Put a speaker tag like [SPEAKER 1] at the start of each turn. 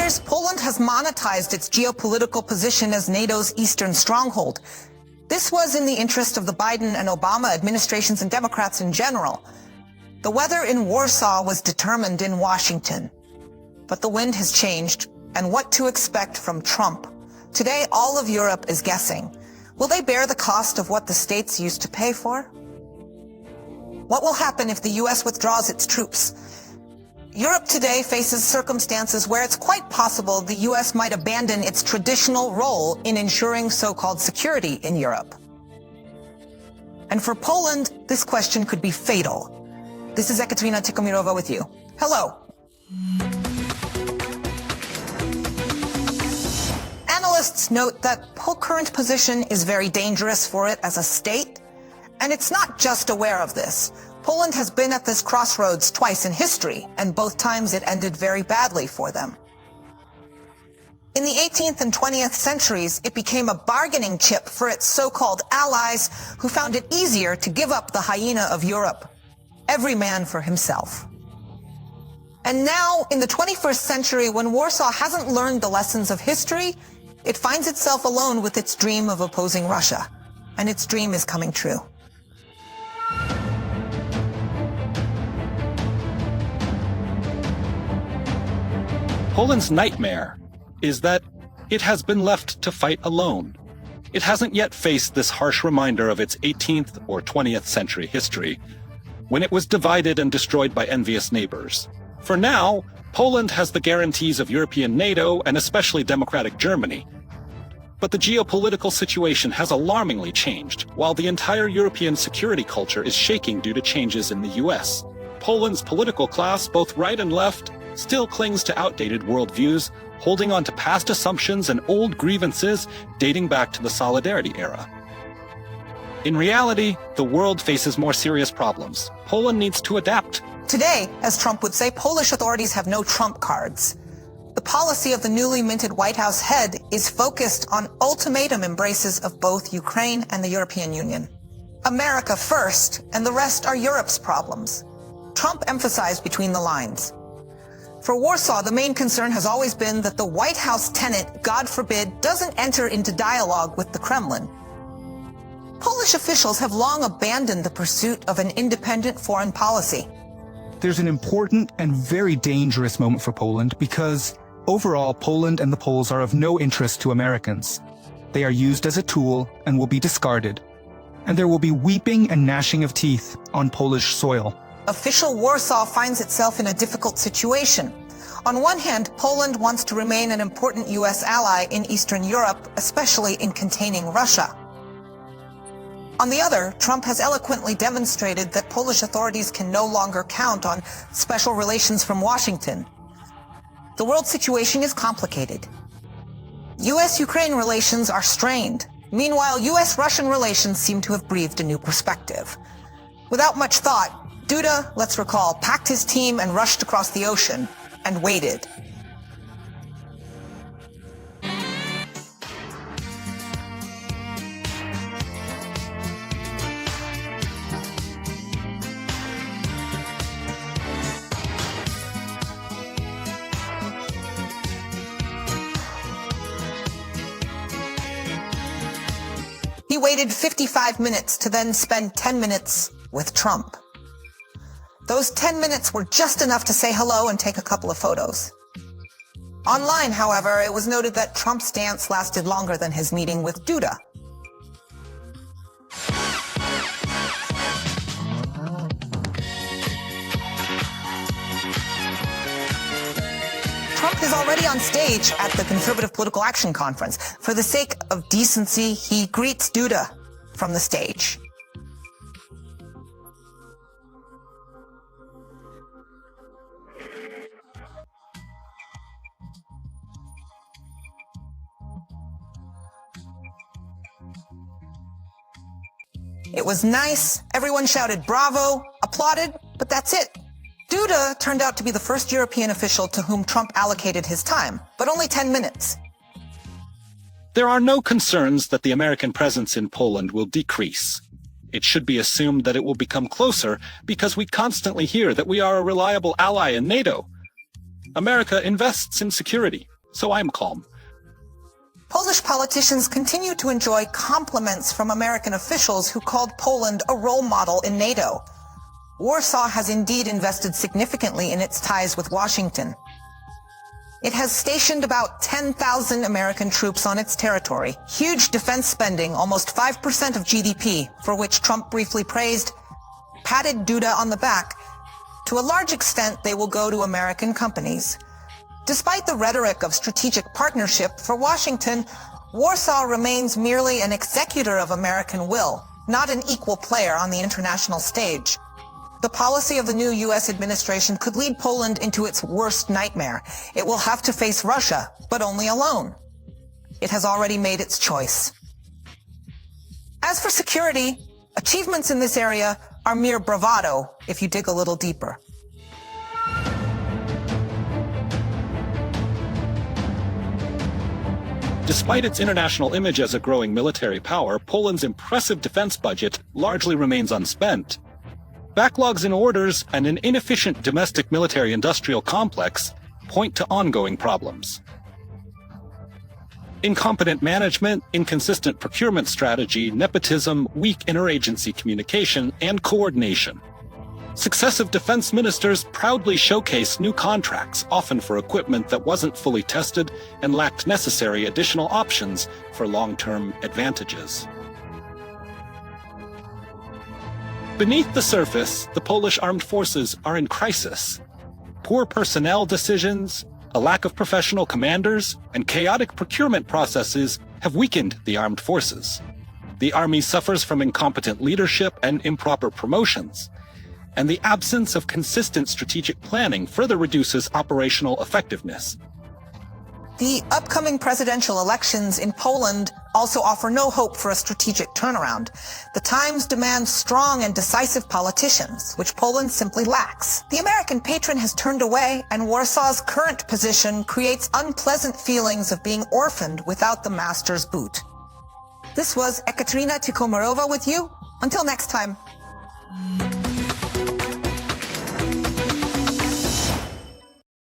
[SPEAKER 1] years, Poland has monetized its geopolitical position as NATO's eastern stronghold. This was in the interest of the Biden and Obama administrations and Democrats in general. The weather in Warsaw was determined in Washington. But the wind has changed, and what to expect from Trump. Today, all of Europe is guessing. Will they bear the cost of what the states used to pay for? What will happen if the U.S. withdraws its troops? Europe today faces circumstances where it's quite possible the U.S. might abandon its traditional role in ensuring so-called security in Europe. And for Poland, this question could be fatal. This is Ekaterina Tikhomirova with you. Hello. Analysts note that Poland's current position is very dangerous for it as a state, and it's not just aware of this. Poland has been at this crossroads twice in history, and both times it ended very badly for them. In the 18th and 20th centuries, it became a bargaining chip for its so-called allies who found it easier to give up the hyena of Europe. Every man for himself. And now, in the 21st century, when Warsaw hasn't learned the lessons of history, it finds itself alone with its dream of opposing Russia. And its dream is coming true.
[SPEAKER 2] Poland's nightmare is that it has been left to fight alone. It hasn't yet faced this harsh reminder of its 18th or 20th century history, when it was divided and destroyed by envious neighbors. For now, Poland has the guarantees of European NATO and especially democratic Germany. But the geopolitical situation has alarmingly changed, while the entire European security culture is shaking due to changes in the US. Poland's political class, both right and left, still clings to outdated worldviews, holding on to past assumptions and old grievances dating back to the Solidarity era. In reality, the world faces more serious problems. Poland needs to adapt.
[SPEAKER 1] Today, as Trump would say, Polish authorities have no trump cards. The policy of the newly minted White House head is focused on ultimatum embraces of both Ukraine and the European Union. America first, and the rest are Europe's problems. Trump emphasized between the lines. For Warsaw, the main concern has always been that the White House tenant, God forbid, doesn't enter into dialogue with the Kremlin. Polish officials have long abandoned the pursuit of an independent foreign policy.
[SPEAKER 3] There's an important and very dangerous moment for Poland because, overall, Poland and the Poles are of no interest to Americans. They are used as a tool and will be discarded. And there will be weeping and gnashing of teeth on Polish soil.
[SPEAKER 1] Official Warsaw finds itself in a difficult situation. On one hand, Poland wants to remain an important U.S. ally in Eastern Europe, especially in containing Russia. On the other, Trump has eloquently demonstrated that Polish authorities can no longer count on special relations from Washington. The world situation is complicated. U.S.-Ukraine relations are strained. Meanwhile, U.S.-Russian relations seem to have breathed a new perspective. Without much thought, Duda, let's recall, packed his team and rushed across the ocean and waited. He waited 55 minutes to then spend 10 minutes with Trump. Those 10 minutes were just enough to say hello and take a couple of photos. Online, however, it was noted that Trump's dance lasted longer than his meeting with Duda. Trump is already on stage at the Conservative Political Action Conference. For the sake of decency, he greets Duda from the stage. It was nice, everyone shouted bravo, applauded, but that's it. Duda turned out to be the first European official to whom Trump allocated his time, but only 10 minutes.
[SPEAKER 2] There are no concerns that the American presence in Poland will decrease. It should be assumed that it will become closer because we constantly hear that we are a reliable ally in NATO. America invests in security. so I'm calm.
[SPEAKER 1] Polish politicians continue to enjoy compliments from American officials who called Poland a role model in NATO. Warsaw has indeed invested significantly in its ties with Washington. It has stationed about 10,000 American troops on its territory, huge defense spending, almost 5% of GDP, for which Trump briefly praised, patted Duda on the back. To a large extent, they will go to American companies. Despite the rhetoric of strategic partnership, for Washington, Warsaw remains merely an executor of American will, not an equal player on the international stage. The policy of the new U.S. administration could lead Poland into its worst nightmare. It will have to face Russia, but only alone. It has already made its choice. As for security, achievements in this area are mere bravado if you dig a little deeper.
[SPEAKER 2] Despite its international image as a growing military power, Poland's impressive defense budget largely remains unspent. Backlogs in orders and an inefficient domestic military-industrial complex point to ongoing problems. Incompetent management, inconsistent procurement strategy, nepotism, weak interagency communication, and coordination. Successive defense ministers proudly showcase new contracts, often for equipment that wasn't fully tested and lacked necessary additional options for long-term advantages. Beneath the surface, the Polish armed forces are in crisis. Poor personnel decisions, a lack of professional commanders, and chaotic procurement processes have weakened the armed forces. The army suffers from incompetent leadership and improper promotions, and the absence of consistent strategic planning further reduces operational effectiveness.
[SPEAKER 1] The upcoming presidential elections in Poland also offer no hope for a strategic turnaround. The times demand strong and decisive politicians, which Poland simply lacks. The American patron has turned away, and Warsaw's current position creates unpleasant feelings of being orphaned without the master's boot. This was Ekaterina Tikhomirova with you. Until next time.